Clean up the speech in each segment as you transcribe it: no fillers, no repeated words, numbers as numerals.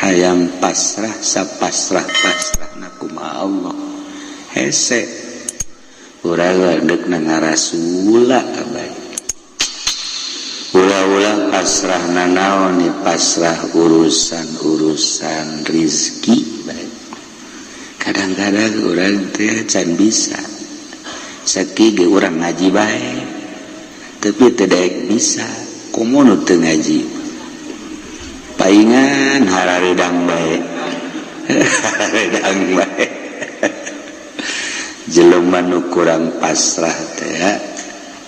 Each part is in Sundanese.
hayang pasrah sapasrah-pasrahna kumaha Allah hese urang deuk ngarasula abay ulah-ulah pasrahna naon ni pasrah urusan rizki bae kadang-kadang urang teh can bisa sakige urang ngaji bae tapi teu daek bisa komo teu ngaji paingan hararedang bae hararedang bae jelema nu kurang pasrah teh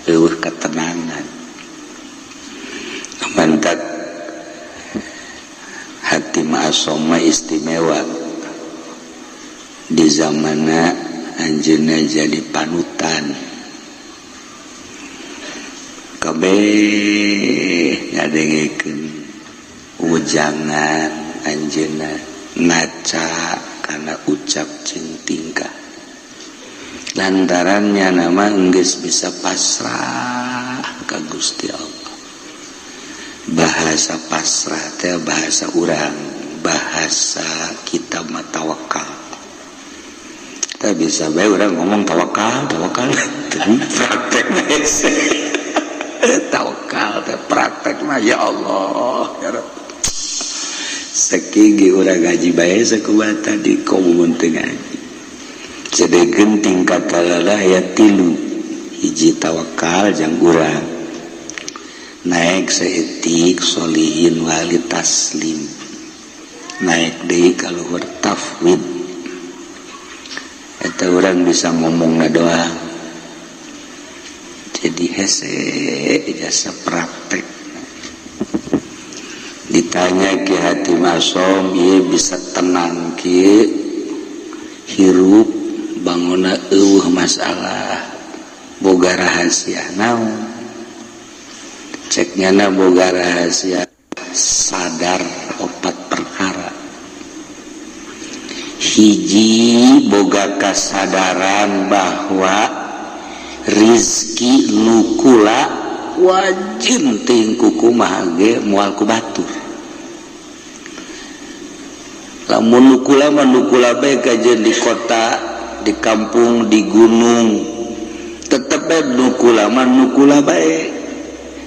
eueuh ketenangan mantak hati ma'asoma istimewa di zamanna anjeunna jadi panutan kabeh ngadengkeun ujangan anjeunna ngaca kana ucap jeung tingkah lantarannya nama geus bisa pasrah ka Gusti Allah. Bahasa pasrah teh bahasa urang, bahasa kita mah tawakal. Kita bisa bae urang ngomong tawakal tapi praktek hese. Tawakal teh praktek mah ya Allah ya Rabb. Sakige urang ngaji bae sakumaha tadi komun teu ngaji. Sedegeun tingkat kalala aya 3 hiji tawakal jeung urang naik seetik solihin wali taslim naik deui ka luhur tafwid eta urang bisa ngomongna doang jadi hese jasa praktek ditanya Ki Hatim Asom ieu bisa tenang kieu hirup bangunna eueuh masalah boga rahasia naon ceknya boga rahasia sadar 4 perkara hiji boga kasadaran bahwa rizki nukula wajib teuing kumaha ge moal ku batur lamun nukula mah nukula bae kajeun di kota di kampung di gunung tetep bae nukula mah nukula bae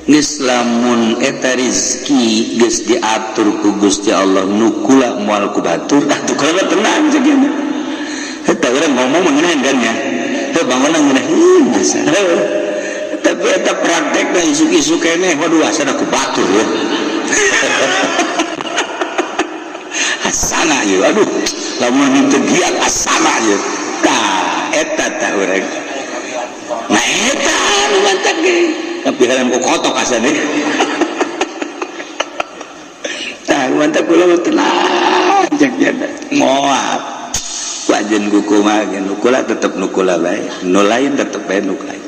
geus lamun eta rezeki geus diatur ku Gusti Allah nukula moal ku batur atuh kumaha tenang sagana eta urang ngomong mengenahan kan ya heuh bangunna ngeunaheun masa tapi eta praktekna isuk-isuk keneh waduh asana ku batur ya asana ieu aduh lamun teu giat asana ieu tah eta tah urang nah eta nu mantap ge tapi haram ku kotok asana tah mantap kula tenang jak jana moal wajen ku kumaha ge nukula tetep nukula bae nu lain tetep bae nu lain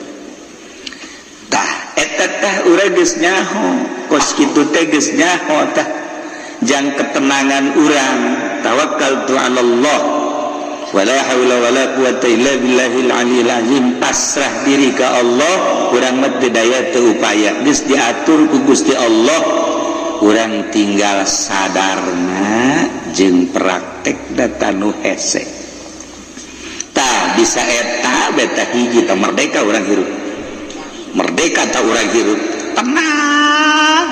tah eta tah urang geus nyaho kos kitu teh geus nyaho tah jang ketenangan urang tawakkaltu 'ala Allah wala haula wala quwata illa billahil aliyil azim pasrah diri ka Allah urang mah teu daya teu upaya geus diatur ku Gusti Allah urang tinggal sadarna jeung praktekna tanu hese tah bisa eta beta hiji tah merdeka urang hirup merdeka tah urang hirup tenang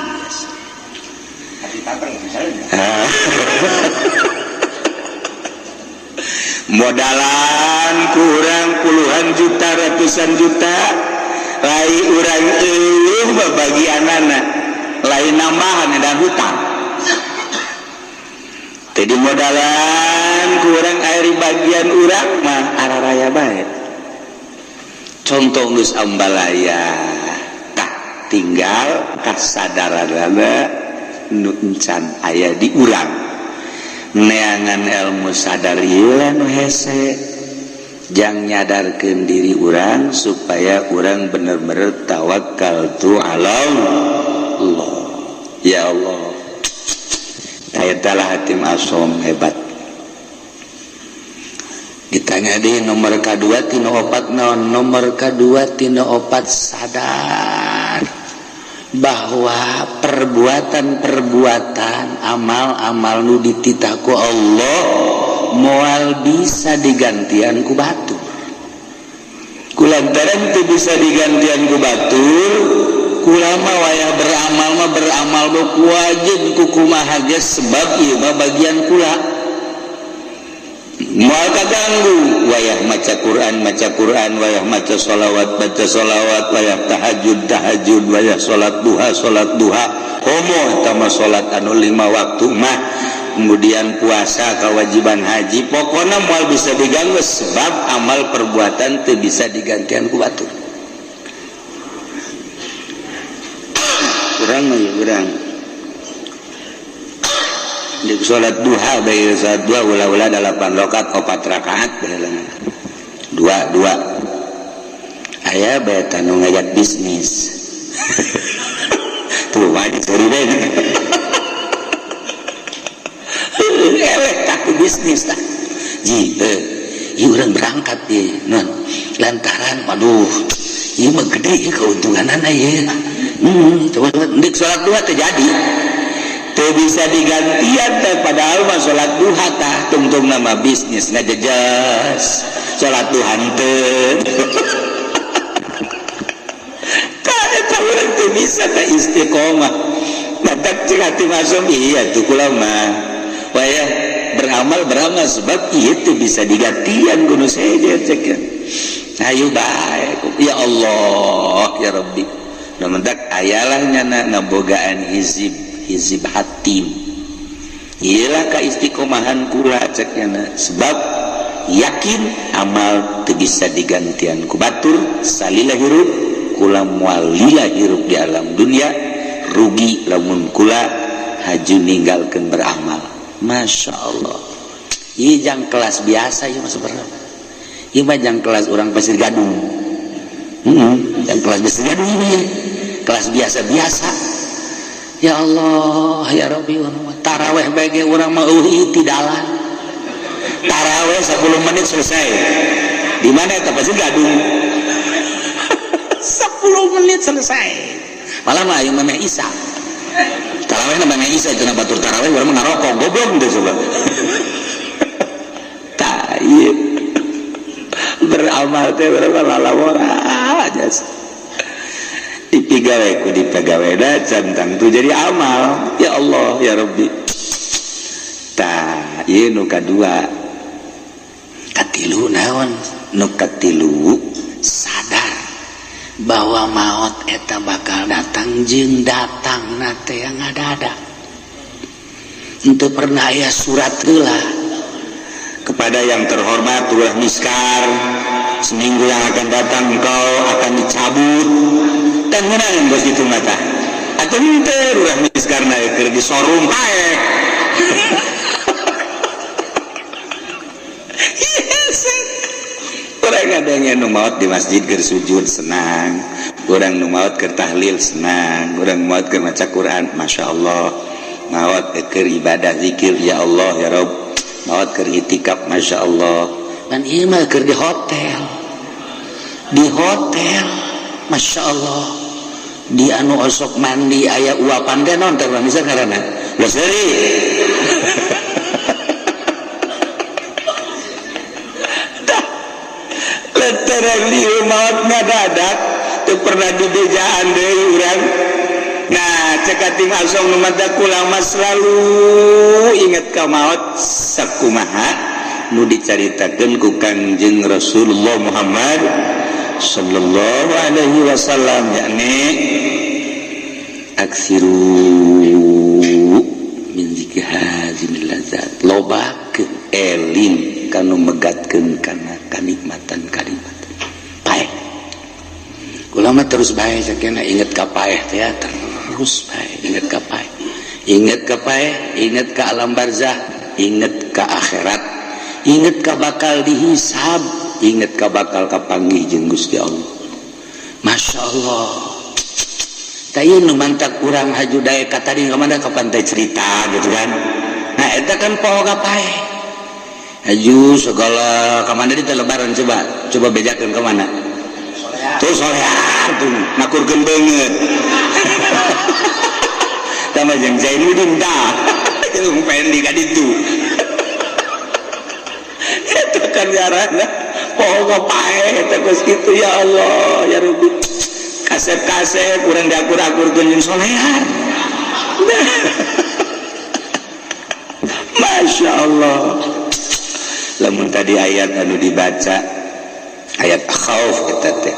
modalan kurang puluhan juta ratusan juta lai urang eueuh babagianana lain nambahan dan hutang jadi modalan kurang air bagian urang mah araraya bae contoh geus ambalaya tah tinggal kasadaranana nu encan aya di urang neangan ilmu sadar ieu nu hese jang nyadarkeun diri urang supaya urang bener-bener tawakkaltu 'ala Allah ya Allah eta lah Hatim Asom hebat ditanya deui nomor kadua tina opat naon nomor kadua tina opat sadar bahwa perbuatan-perbuatan amal-amal nu dititaku Allah moal bisa digantian ku batur. Kulantaran teu bisa digantian ku batur, kulama wayah beramal ku wajib ku kumaha geus sebab ieu mah bagian kula. Moal kaganggu wayah maca Quran, wayah maca sholawat, wayah tahajud, wayah sholat duha, homo tama sholat anu 5 waktu mah, kemudian puasa kewajiban haji, pokoknya moal bisa diganggu sebab amal perbuatan teu bisa digantian ku batur. Kurang mah ya kurang. Di sholat duha bayi sholat duha ulah-ulah 8 rakaat 4 rakaat dua aya bae tanu ngajak bisnis tuh wajib sorry deh elek tak bisnis tak ji urang berangkat ye non lantaran waduh ieu mah gede keuntunganana ye coba ndik sholat duha terjadi teu bisa digantian teh padahal mah salat duha tah tungtung nama bisnis ngajejas salat duha teu ka eta urang teu bisa teh istiqomah batak cek hati masuk iya tuh kula mah wayah beramal sebab ieu teu bisa digantian kudu saja cek ayo bae ya Allah ya Rabbi nu mentak ayalah nyana ngabogaan hizib hatim ialah kaistiqomahan kula ceknya sebab yakin amal teu bisa digantian ku batur salila hirup kula moal lila hirup di alam dunia rugi lamun kula haju ninggalkeun beramal. Masya Allah ieu jang kelas biasa ieu mah sebenarnya ieu mah jang kelas urang Pasir Gadung jang kelas Pasir Gadung ieu kelas biasa-biasa. Ya Allah ya Rabbi taraweh bagi orang mau tidalan taraweh 10 menit selesai di mana eta Pasir Gadung 10 menit selesai malah mah yang memeh Isa taraweh namanya Isa cenah batur taraweh urang mah ngarokok goblok teh coba tah ieu beramal teh urang lalawara aja dipigawe ku dipegawena cantang tu jadi amal ya Allah ya Rabbi tah ieu nu kadua katilu naon nu katilu sadar bahwa maut eta bakal datang jeung datangna teh yang ngadadak henteu pernah aya surat heula kepada yang terhormat ulah miskar seminggu yang akan datang engkau akan dicabut dan menang bos itu mata atau minta urang miskarna keur di showroom pae urang ngadenge nu maot di masjid keur sujud senang urang nu maot keur tahlil senang urang maot keur maca Quran Masya Allah maot keur ibadah zikir ya Allah ya Rabb maot keur itikaf Masya Allah dan ieu mah keur di hotel Masya Allah di anu osok mandi aya uapan teh naon teh bisa ngaranna loseri tah lantaran lieu maot ngadadak teu pernah dibejaan deui urang nah cek ating asong nu mata kula mah selalu inget ka maot sakumaha nu dicaritakeun ku Kangjeng Rasulullah Muhammad sallallahu alaihi wasallam yakni aksiru min zikri hazimil lazat lobakeun eling kanu megatkeun kana kanikmatan paeh ulama terus bae sakena inget ka paeh teh terus bae inget ka paeh inget ka alam barzah inget ka akhirat inget ka bakal dihisab inget ka bakal kapanggih jeung Gusti Allah. Masya Allah tadi nu mantak urang haju daek ka tadi kamana ka pantai cerita gitu kan nah eta kan poho ka paeh haju segala kamana di lebaran coba bejakeun ka mana tuh solear tuh nakurkeun beungeut sama jeung Zainuddin dah jeung pendi ka ditu eta kan ngaranna poho pae eta geus kitu ya Allah ya Rabbi kasep-kasep urang diakur-akurkeun jeung solehan Masya Allah lamun tadi ayat anu dibaca ayat khauf eta teh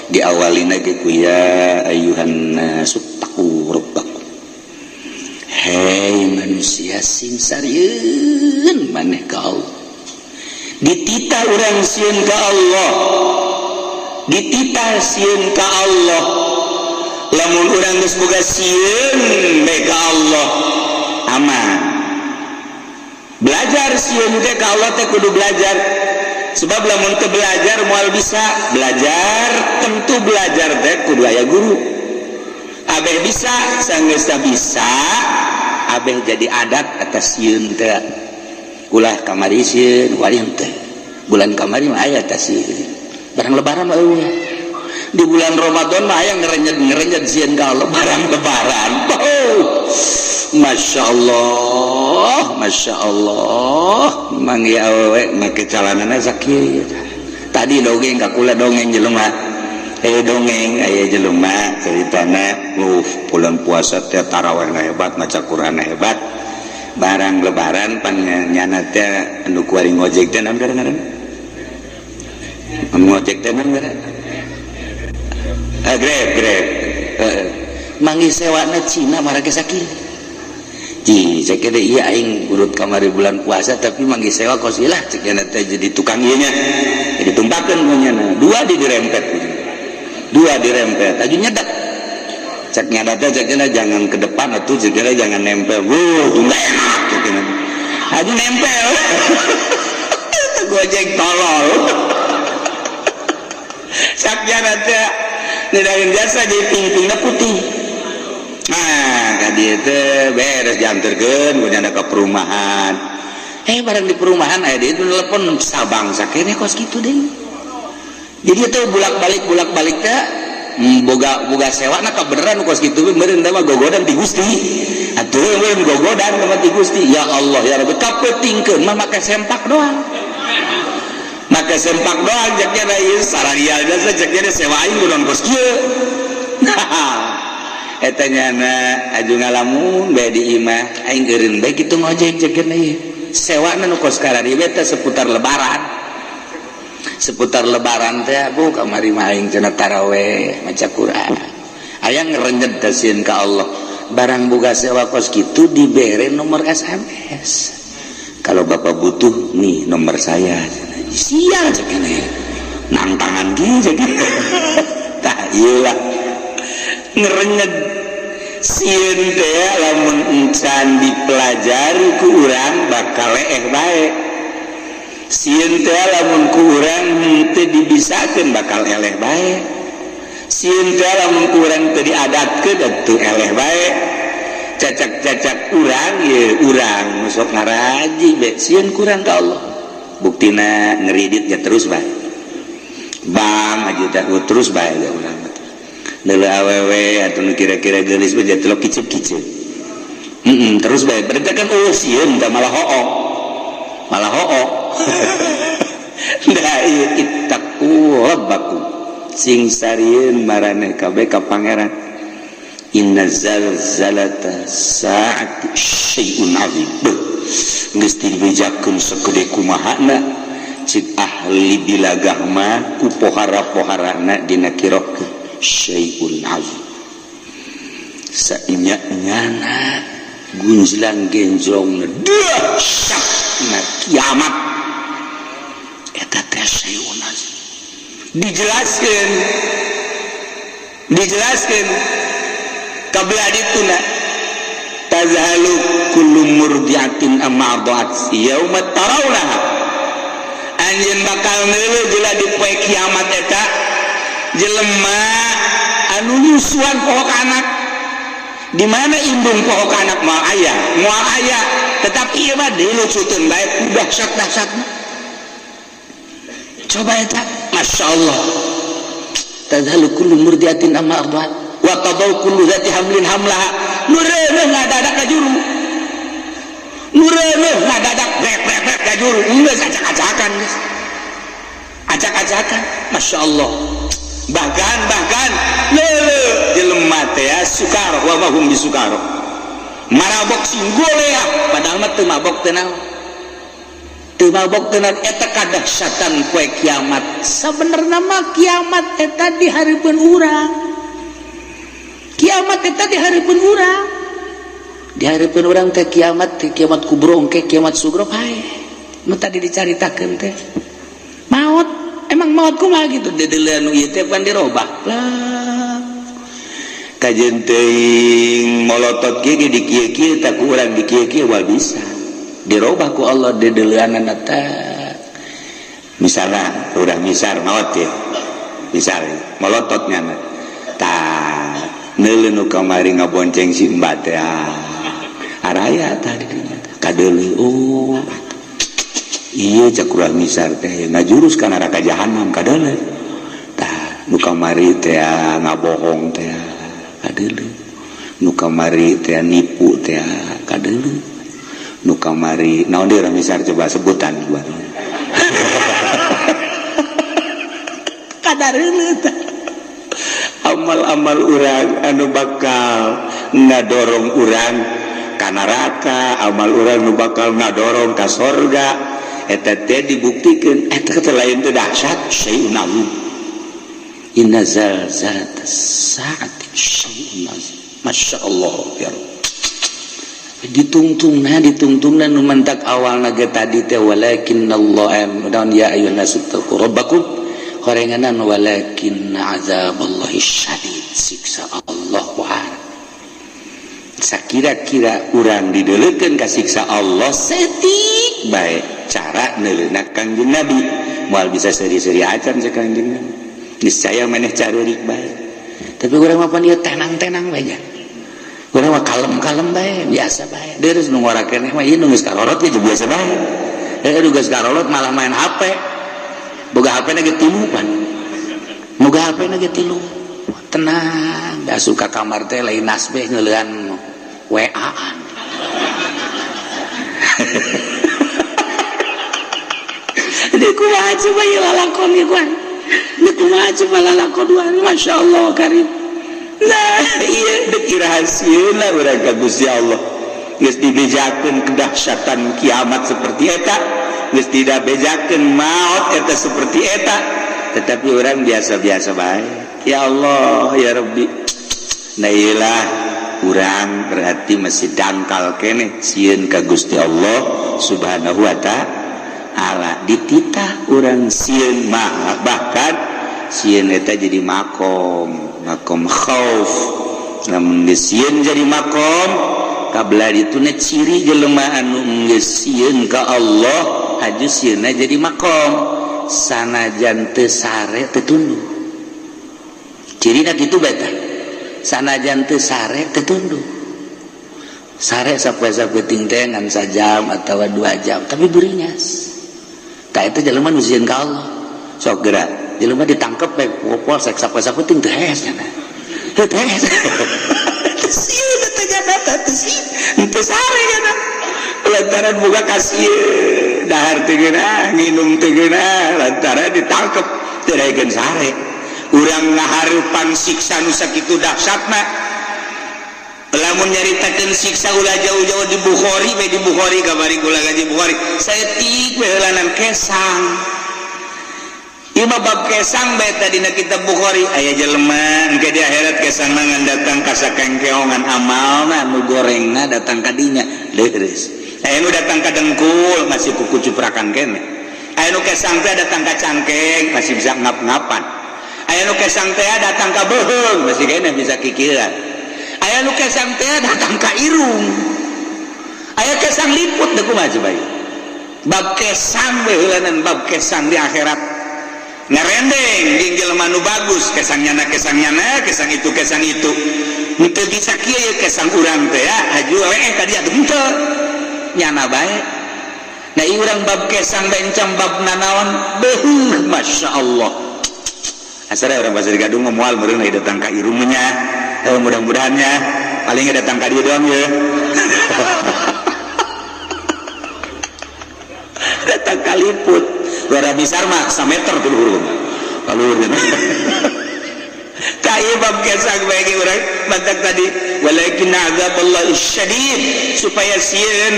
diawalina ge ku ya ayyuhan nasu taqu rabbakum hei manusia sing sarieun maneh ka Allah ditita urang sieun ka Allah ditita sieun ka Allah lamun urang geus boga sieun bae ka Allah aman belajar sieun teh ka Allah teh kudu belajar sebab lamun teu belajar moal bisa belajar tentu belajar teh kudu aya guru abeh bisa sanggeus bisa abeh jadi adat atas sieun teh ulah kamari sieun walian teh bulan kamari mah aya teh sieun barang lebaran mah eueuh di bulan Ramadan mah aya ngerenyet sieun ka Allah barang lebaran Masya Allah manggi awewe make calanana sakieu tadi dongeng kakula dongeng jelema dongeng aya jelema ceritana bulan puasa teh tarawihna hebat maca Qur'an hebat barang lebaran pan nyana teh anu kuari ngojek teh naon ngaranna ngojek teh naon ngaranna grab manggi sewana Cina marake sakieu cek kira iya aing urut kamari bulan puasa tapi manggi sewa kosilah cek teh jadi tukang ieu nya jadi tumpakeun punyana dua dirempet aju nyedak cek nyadat teh cek jangan ke depan atuh cek jangan nempel enggak enak cek aju nempel gojek tolol cek nyadat teh ngedahin jasa jadi ping-pingna putih nah kadi teh beres dianterkeun punyana ka perumahan barang di perumahan aya di telepon sabang sakene kos kitu deh jadi teh bulak-balik teh boga sewana ka beneran kos kitu meureun teh mah gogodan di Gusti atuh meureun gogodan ka di Gusti ya Allah ya Rabbi kapeutingkeun mah make sempak doang make sempak doang jaknya ieu sararial jasa jaknya sewa aing kudu kos kieu eta nyana aju ngalamun bae di imah aing eureun bae kitu ngojek cekeun ieu sewana nu kos karari teh seputar lebaran teh bu kamari mah aing cenah tarawih maca Quran aya ngerenjet teh sieun ka Allah barang boga sewa kos kitu dibere nomor SMS kalau bapak butuh nih nomor saya sial cekeun ieu nangtangan kieu cekeun tah ieu lah ngerenyet sieun teh lamun encan dipelajari ku urang bakal leeh bae sieun teh lamun ku urang teu dibisakeun bakal eleh bae sieun teh lamun ku urang teu diadatkeun atuh eleh bae cacak-cacak urang ye urang nu sok ngaraji bae sieun ku urang ka Allah buktina ngeridit ya terus bae bang aja terus bae ya urang lele awewe atau kira-kira gelis bae telok kicep-kicep terus bae berarti kan sieun teh malah hook da ieu ittaqu rabbakum sing sarieun maraneh kabeh ka pangeran inna zalzalata saati syai'un 'azim geus dibejakeun sakeude kumahana cik ahli bilagah mah ku pohara-poharana dina kirokeun syai'un 'azim saenya-nyana gunjlang genjlongna dahsyatna kiamat eta teh syai'un 'azim dijelaskeun kabeh dituna tazhalu kullu murdiatin amma arda'at yauma tarawnaha anjeun bakal neuleuh jeula di poe kiamat eta jelema anu nyusuan pohok anak di mana indung pohok anak moal aya tetapi ieu mah dilucuteun bae ku dahsyat-dahsyatna coba eta masyaallah tadhalu kullu murdiatin amma arda'at wa tadau kullu zati hamlin hamlaha nu reuneuh ngadadak ka juru nu reuneuh ngadadak brek ka juru geus acak-acakan geus acak-acakan Masya Allah bahkan leuleuh jelema teh sukar wa mahum bisukar marabok singgolea padahal mah teu mabok teu naon teu mabok teu naon eta kadahsyatan poe kiamat sabenerna mah kiamat eta di hareupeun urang kiamat eta di hareupeun urang di hareupeun urang teh kiamat kubro engke kiamat sugro hae nu tadi dicaritakeun teh maut emang maut kumaha gitu dedeuleun ieu teh pan dirobah lah kajen teuing molotot ge di kieu-kieu tak urang di kieu-kieu wal bisa dirobah ku Allah dedeuleunana teh misalna urang misar maot ya misal molototnya tah neuleuh nu kamari ngabonceng si Mbak teh araya tah di dinya kadeuleuh oh iya cak urang misar teh ngajurus ka neraka jahanam kadeuleuh tah nu kamari teh ngabohong teh kadeuleuh nu kamari teh nipu teh kadeuleuh nu kamari naon deui urang misar coba sebutan buat kadareuleuh teh amal-amal urang anu bakal ngadorong urang ka neraka amal urang nu bakal ngadorong ka sorga eta teh dibuktikeun eta teh lain teh dahsyat syai'un azim inna zalzalatas saati syai'un azim Masya Allah ya ditungtungna nu mentak awalna ge tadi teh walakinnallaha dan ya ayyuhan nasu taqu rabbakum horenganan walakinna azaballahi syadid siksa Allah wah sakira-kira urang dideuleukeun ka siksa Allah setik bae cara neuleuhna Kangjeng Nabi moal bisa seri-seri acan sa Kangjeng Nabi niscaya maneh careurik bae tapi urang mah pan ieu tenang-tenang bae nya urang mah kalem-kalem bae biasa bae deureuh nu ngora keneh mah ieu nu geus karorot ge biasa bae nu geus karorot malah main HP boga HP na ge tilu pan boga HP na ge tilu tenang da suka kamar teh lain nasbeh ngeuleuhan WA-an dia kumaha coba ieu lalakon ieu kan dia kumaha coba lalakon Masya Allah karim nah iya dek rahasieuna urang ka Gusti Allah geus dibejakeun kedahsyatan kiamat seperti eta geus tidak bejakeun maut eta seperti eta tetapi orang biasa-biasa bae ya Allah ya Rabbi nah iyalah urang berarti masih dangkal keneh sieun ka Gusti Allah Subhanahu wa ta'ala dititah urang sieun mah bahkan sieun eta jadi makom khauf lamun geus sieun jadi makom kabla dituna ciri jelema anu geus sieun ka Allah haju sieunna jadi makom sanajan teu sare teu tunduk cirina kitu beta sanajan teu sare teu tunduk sare sapoe-sapoe teh ngan sajam atawa 2 jam tapi beuringas tah eta jelema nu sieun ka Allah sok geura jelema ditangkep bae polsek sapoe-sapoe teu hees nya teu hees teu sieun teh jadata teu sieun teu sare nya lantaran boga kasieun dahar teu geuna nginum teu geuna lantaran ditangkep teu daekeun sare urang ngahareupan siksa nu sakitu dahsyatna lamun nyaritakeun siksa ulah jauh-jauh di Bukhari bae di Bukhari kabari kula ngaji Bukhari saeutik we heulanan kesang ieu mah bab kesang bae tadi na kitab Bukhari aya jelema engke di akhirat kesang ngan datang ka sakengkeongan amalna nu gorengna datang ka dinya leres aya nu datang ka dengkul masih kuku cuprakan keneh aya nu kesang teh datang ka cangkeng masih bisa ngap-ngapan aya nu kesang teh datang ka beuheung masih keneh bisa kikiran aya nu kesang teh datang ka irung aya kesang liput deuk kumaha coba bab kesang we heulanan bab kesang di akhirat ngarendeng jeung jelema nu bagus kesang kesang itu henteu bisa kieu kesang urang teh ya haju we ka dia henteu nyana bae nah ieu urang bab kesang bencam bab nanaon beuh Masya Allah asal orang pasir Gadung moal meureun datang ka irungnya mudah-mudahannya paling nggak datang kali doang ya. Datang kaliput luar besar mah 1 meter tuh huruf kalau kayak bab kesang bagi orang mantak tadi walakin azaballahi syadid supaya sieun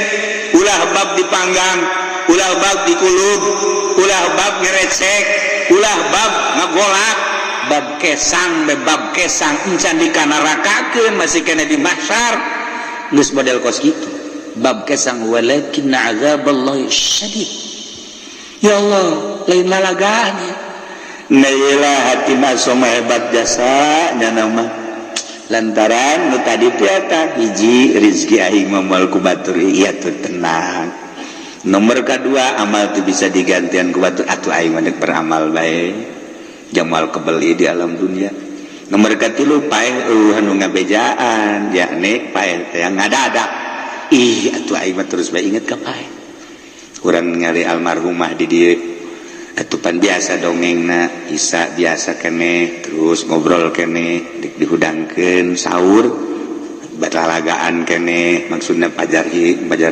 ulah bab dipanggang ulah bab dikulub ulah bab ngerecek ulah bab ngagolak bab kesang encan dikanarakakeun masih kena di mahsyar geus model kos kitu bab kesang walakin azaballahi syadid ya Allah lain lalagahnya nailah hati masoma hebat jasa nama lantaran nu tadi piata hiji rezeki aing moal ku batur iya tuh tenang nomor kedua amal tuh bisa digantian ku batur atuh aing mah beramal bae jamal kebeli di alam dunia nomor katilu paeh anu ngabejaan yakni paeh teh ngadadak ih atuh aing mah terus bae inget ka paeh urang ningali almarhumah di dieu ketupan biasa dongengna Isa biasa kene terus ngobrol kene dihudangkeun sahur balalagaan kene maksudna pajar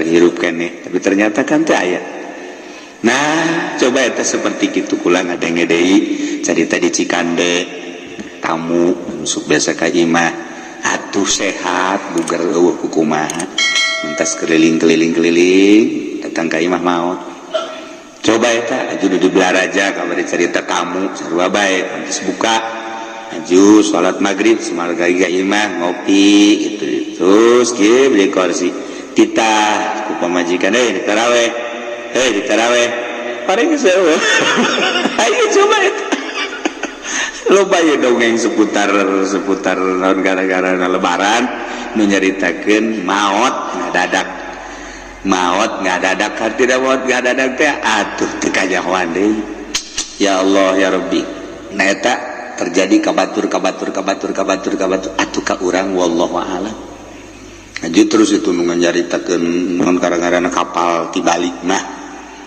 hirup kene tapi ternyata kan teu aya nah coba eta seperti kitu kula ngadenge deui carita di Cikande tamu masuk biasa ka imah atuh sehat bugar eueuh kumaha mentas keliling datang ka imah maot coba eta aju di belaraja kamari cerita tamu sarua bae pantes buka aju salat maghrib samarga imah ngopi gitu terus kieu beli kursi titah ku pamajikan ditaraweh paling geus eueuh ayo coba eta loba ye dongeng seputar naon gara-gara lebaran nu nyaritakeun maot ngadadak tidak maut ngadadak teh atuh teu kajahoan deui ya Allah ya Rabbi nah eta terjadi kabatur atuh ka urang wallahu a'lam aju terus itu nu nyaritakeun naon gara-garana kapal tibalik mah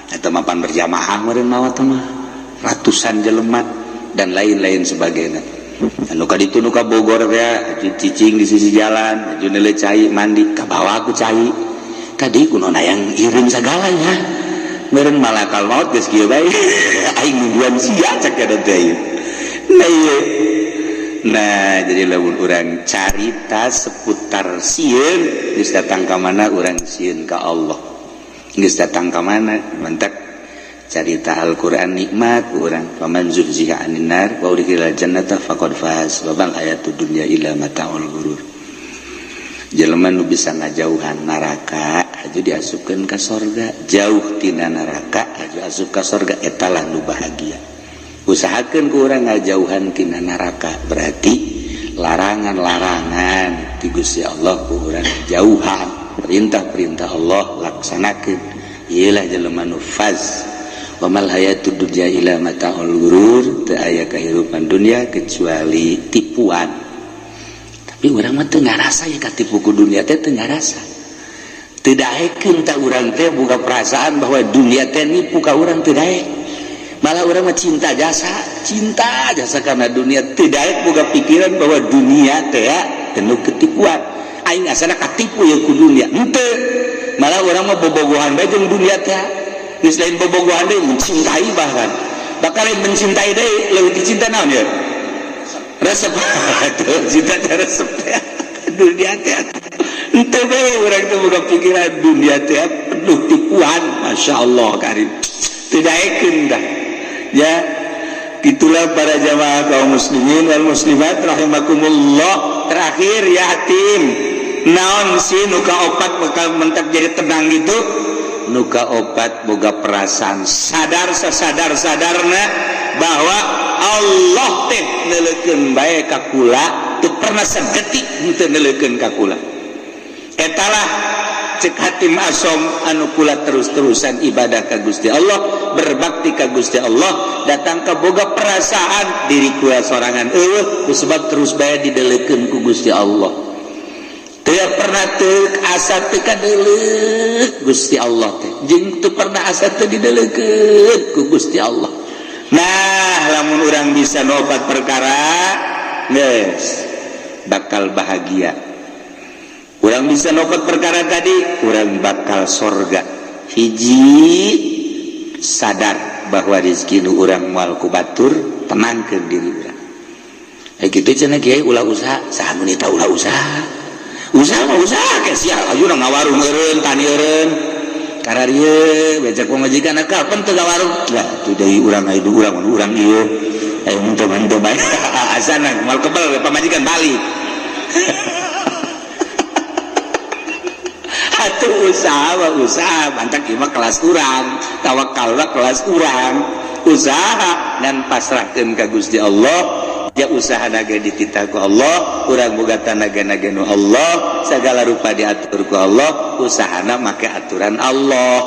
eta mapan berjamaah meureun maot mah ratusan jelema dan lain-lain sebagainya anu ka ditu nu ka Bogor teh aju cicing di sisi jalan aju neuleuh cai mandi ka bawah ku cai tadi kunona yang iring segalanya meureun malakal maut geus kieu bae aing nungguan sia cak kada teh nah jadi lamun urang carita seputar sieun geus datang ka mana urang sieun ka Allah geus datang ka mana mentek carita Al-Qur'an nikmat urang faman zuhziha 'anil nar wa udkhilal jannata faqad faz wa bal hayatud dunya illa mata'ul ghurur jelema nu bisa ngajauhan neraka aju diasupkeun ka sorga jauh tina neraka aju asup ka sorga eta lah nu bahagia usahakeun ku urang ngajauhan tina neraka berarti larangan-larangan ti Gusti Allah ku urang jauhan perintah-perintah Allah laksanakeun ieulah jelema nu faz wa mal hayatud dunya illa mata'ul ghurur teu aya kahirupan dunia kecuali tipuan tapi urang mah teu ngarasa ya katipu ku dunia teh teu ngarasa teu daekeun ta urang teh boga perasaan bahwa dunia teh nipu ka urang teu daek malah urang mah cinta jasa karena dunia teu daek boga pikiran bahwa dunia teh penuh ketipuan aing asana katipu ya ku dunia henteu malah urang mah bobogohan bae jeung dunia teh geus lain bobogohan deui mencintai bahkan bakal mencintai deui leuwih dicinta naon ya resep cinta resep dunia teh ente bae urang teh boga pikiran dunia teh penuh tipuan masyaallah karim teu daekeun dah ya itulah para jamaah kaum muslimin wal muslimat rahimakumullah terakhir yatim naon sih nuka opat bakal mentak jadi tenang gitu nuka opat boga perasaan sadar sadarna bahwa Allah teh neuleukeun bae ka kula teu pernah sadetik henteu neuleukeun ka kula etalah cek hatim asom anu kula terus-terusan ibadah ka Gusti Allah berbakti ka Gusti Allah datang ka boga perasaan diri kula sorangan eueuh kusebab terus bae dideuleukeun ku Gusti Allah teu pernah teu asa teu kadeuleuh Gusti Allah teh jeung teu pernah asa teu dideuleukeun ku Gusti Allah. Nah lamun urang bisa nopat perkara geus bakal bahagia. Urang bisa nopot perkara tadi, urang bakal sorga. Hiji sadar bahwa rezeki nu urang moal ku batur, tenangkeun diri urang. Kitu cenah kiai ulah usaha, saha nu nita ulah usaha. Usaha mah usaha ke sia, ayeuna ngawarung eureun, tani eureun. Kararieu becak pamajikan kapan teu gawarung. Lah tu deui urang hidup urang ieu. Ayo mencoba bae. Asana mal kebal pamajikan balik. Atuh usaha bantak ieu mah kelas urang, tawakal kelas urang. Usaha dan pasrahkeun ka Gusti Allah. Ya usaha naga dititah ku Allah, urang boga tanaga-naga nu Allah, segala rupa diatur ku Allah, usahana make aturan Allah.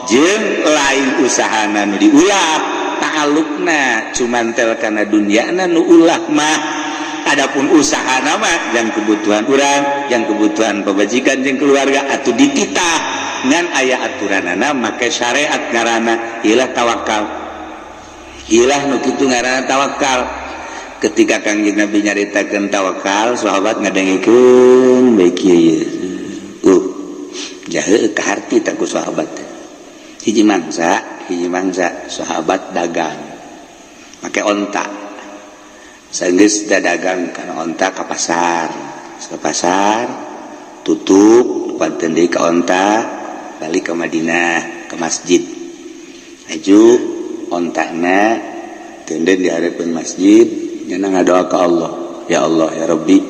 Jeung lain usahana nu diulah, ta'alluqna cuman tel kana dunyana nu ulah mah. Adapun usahana mah yang kebutuhan urang, yang kebutuhan pamajikan jeung keluarga atuh dititah ngan aya aturanana make syariat ngaranna ilah tawakal. Ilah nu kitu ngaranna tawakal. Ketika Kangjeng Nabi nyaritakeun tawakal, sahabat ngadengikeun bae kieu. Jahe ka harti ta ku sahabat. Hiji mangsa sahabat dagang. Make onta. Saenggeus dagang kana onta ka pasar. Ka pasar tutup panten deui ka onta, balik ke Madinah, ke masjid. Aju ontana tenden di harapan masjid. Nyana ngadoa ke Allah, ya Allah ya Rabbi,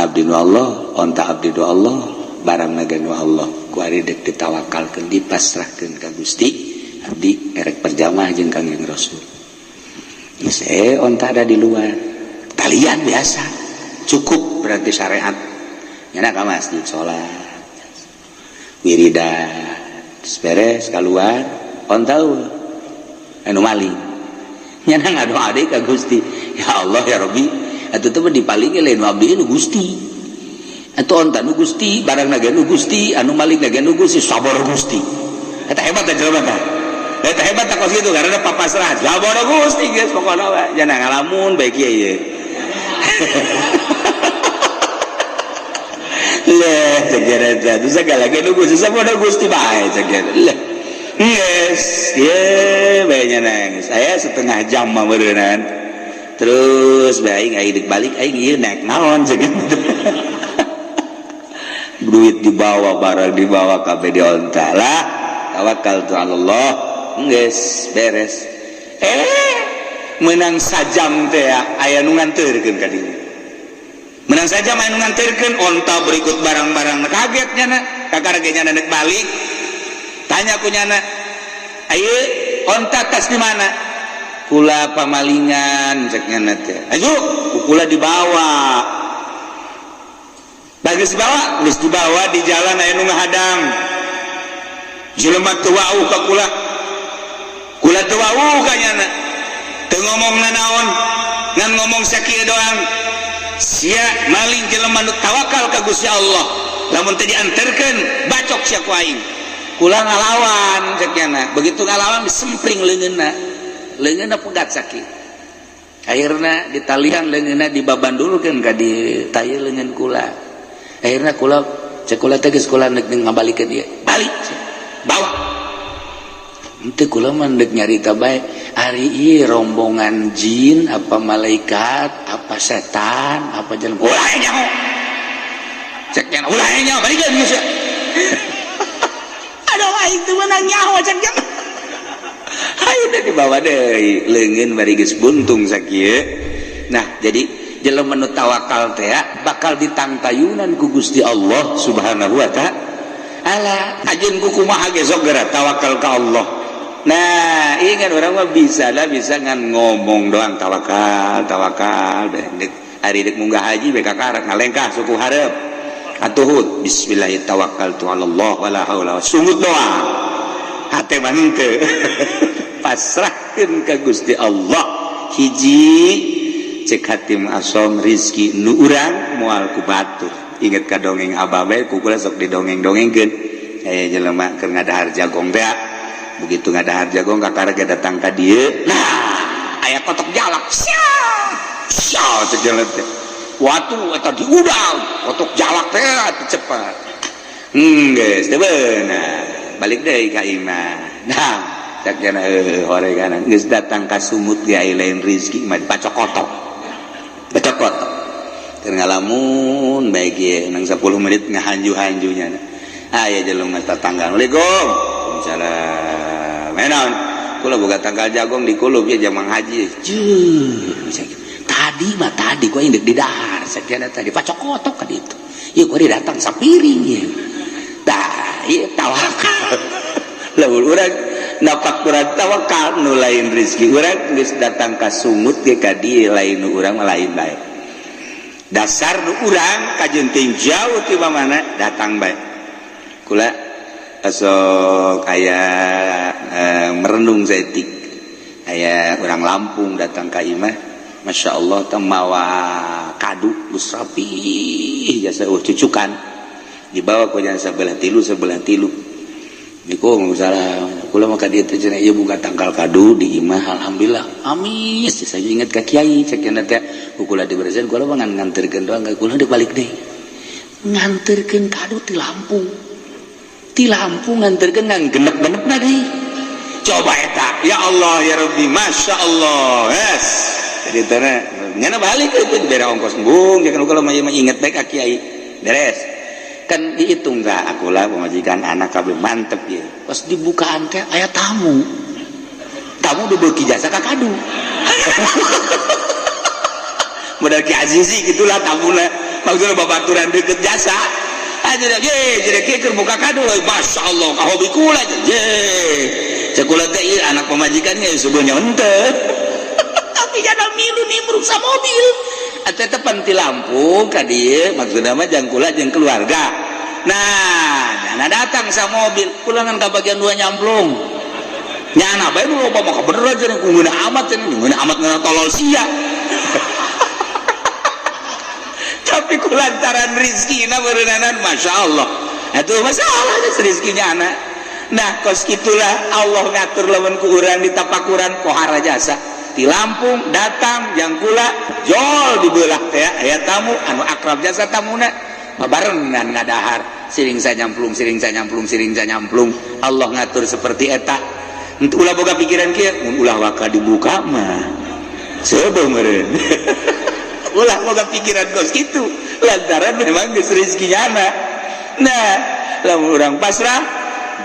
abdi nu Allah, onta abdi nu Allah, barang naga nu Allah, ku ari dek ditawakalkeun dipasrahkeun ka Gusti, abdi erek perjamaah jeung Kangjeng Rasul. Geus onta ada di luar, talian biasa, cukup berarti syariat. Nyana ka masjid salat, wiridan, beres keluar, onta anu maling. Nyana ngadoa deui ka Gusti, ya Allah ya Rabbi, atuh teh dipalingi lain abdi nu Gusti. Atuh onta nu Gusti, barang naga nu Gusti, anu maling naga nu Gusti, sabar Gusti. Eta hebat teh jelema teh. Eta hebat teh kos kitu karena papasrah. Sabar Gusti geus pokona we, jangan ngalamun bae kieu ye. Leh, cegera teh segala ge nu Gusti, sabar Gusti bae cegera. Leh. Yes, ya, banyak nangis. Saya setengah jam memerenan. Terus baik, aing balik, aing naik naon segitu. Duit dibawa, barang dibawa, kabeh dionta lah. Tawakal tu Allah, nges beres. Menang sajam teh, aya nu nganterkeun ka dieu. Menang sajam aya nu nganterkeun, onta berikut barang-barang kagetnya na, kakaragenya nek balik. Tanya kunyana, ayo onta tas di mana? Kula pamalingan ceknya nate. Ayo, kula dibawa. Bagus dibawa di jalan aya nu ngahadang. Jelema teu wau ka kula. Kula teu wau ka nyana. Teu ngomongna naon, ngan ngomong sakieu doang. Sia maling jelema nu tawakal ka Gusti Allah. Lamun teu dianterkeun, bacok sia ku aing. Kula ngalawan ceknya, begitu ngalawan disempring leungeunna pegat sakit. Akhirna ditalian leungeunna dibabandulkeun ka di tayeul leungeun kula. Akhirna kula cek kula teh geus kula neuk ngabalikeun ieu. Balik bawa. Henteu kula mah neuk nyarita bae, ari ieu rombongan jin apa malaikat, apa setan, apa jelema. Ulah nyaho. Ceknya ulah nyaho balikeun geus. Aduh, aing teu meunang nyaho ceknya. Ayeuna dibawa deui leungeun bari geus buntung sakieu. Nah, jadi jelema nu tawakal teh bakal ditangtayunan ku Gusti Allah Subhanahu wa taala. Ajeun ku kumaha ge sok geura tawakal ka Allah. Nah, ingat urang mah bisa ngan ngomong doang tawakal dek. Ari dek munggah haji be kakarak ngalengkah suku hareup. Atuhud bismillahirrahmanirrahim wala haula sumut doa hate mah henteu pasrahkeun ka Gusti Allah. Hiji cek hatim asom rizki nu urang moal ku batur. Inget ka dongeng abah bae ku kula sok didongeng-dongengkeun. Aya jelema keur ngadahar jagong teh. Begitu ngadahar jagong kakarage datang ka dieu. Nah, aya kotok jalak. Sia cek jelema teh. waktu eta diudang otok jalak teh cepat geus teu beunang balik deui ka imah nah sakjana horeganan geus datang ka sumut ge aya lain rezeki mah pacokotok keur ngalamun bae ge nang 10 menit ngahanju-hanjunya aya jelema tetangga Assalamualaikum waalaikumsalam menaon kula boga tanggal jagong di kulub ya jamang haji tadi gua indek di dahar sakjana tadi pacokotok ka ditu ieu gua datang sapiring ya tah ieu tawakal lamun urang napak urang tawakal nu lain rezeki urang geus datang ka sumut ge ka dieu lain nu urang mah lain bae dasar nu urang kajenting jauh ti mana datang bae kula asok aya merenung saeutik aya urang Lampung datang ka imah Masya Allah temawa kadu geus rapi jasa cucukan dibawa ku jana sebelah tilu niku salah kula mah ka dieu teh cenah ieu buka tangkal kadu di imah alhamdulillah amis saya inget ka kiai cek cenah teh kula diberesin kula mah nganterkeun doang kula deuk balik deui nganterkeun kadu ti Lampung nganterkeun ngan genep-genepna deui coba eta ya Allah ya Rabbi Masya Allah yes jadi tanah nyana balik itu bere ongkos bung jangan kalau mah inget baik ka kiai beres kan dihitung ka akulah pemajikan anak kabeh mantep ya pas dibukaan teh aya tamu dibeuki jasa ka kadu modal Ki Azizi gitulah tamuna maksudna babaturan deukeut jasa aja jadi keur buka kadu Masya Allah ka hobi kula je cekula teh anak pemajikannya subuhnya henteu tapi jangan milu nimbrung sa mobil eta teh panti Lampung ka dieu maksudna mah jang kula jeung keluarga nah nyana datang sa mobil kula ngan ka bagian 2 nyamplung nyana bae nu loba mah bener aja ku ngeuna amat ngeuna tolol sia tapi kulantaran rizkina beureunanan Masya Allah atuh masalah rezekinya anak nah kos kitulah Allah ngatur lamun ku urang di tapakuran pohara jasa di Lampung datang yang kula jol dibelah teh aya tamu anu akrab jasa tamuna barengan ngadahar siring nyamplung Allah ngatur seperti eta henteu ulah boga pikiran kieu mun ulah waka dibuka mah coba meureun ulah boga pikiran kos kitu lantaran memang geus rezekinya anak nah lamun urang pasrah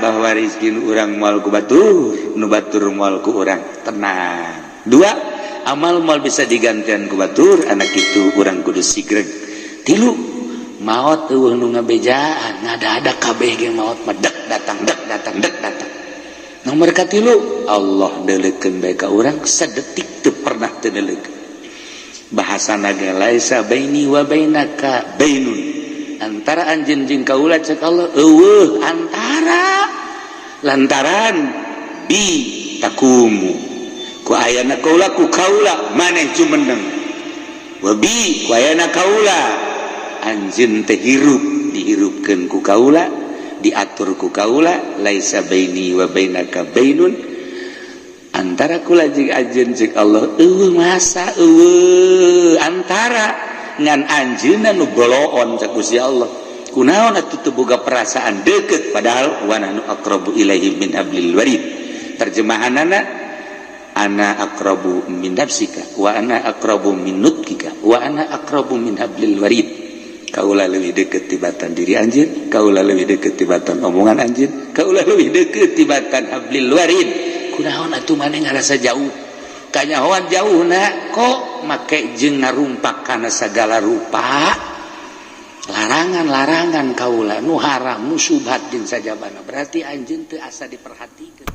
bahwa rezeki urang moal ku batur nu batur moal ku urang tenang 2 amal moal bisa digantian ku batur anak itu urang kudu sigreg 3 maot eueuh nu ngabejaan ngada-ada kabeh ge maot mah dek datang nomor 3 Allah deuleukeun bae ka urang sadetik teu pernah teu deuleukeun bahasana ge laisa baini wa bainaka bainun antara anjeun jeung kaula cek Allah eueuh antara lantaran bi takumu ku ayana kaula ku kaula maneh jumeneng wabi ku ayana kaula anjeun teh hirup dihirupkeun ku kaula diatur ku kaula laisa baini wa bainaka bainun antara kula jeung anjeun jeung Allah eueuh masa eueuh antara ngan anjeunna nu boloon cek Gusti Allah kunaon atuh teu boga perasaan deukeut padahal wa nahnu aqrabu ilaihi min hablil warid terjemahanana ana aqrabu min nafsika wa ana aqrabu min nutkika wa ana aqrabu min hablil warid kaula leuwih deukeut tibatan diri anjeun kaula leuwih deukeut tibatan omongan anjeun kaula leuwih deukeut tibatan hablil warid kunaon atuh maneh ngarasa jauh kanyahoan jauhna kok make jeung ngarumpak kana sagala rupa larangan kaula nu haram nu subhat jeung sajabana berarti anjeun teu asa diperhatikeun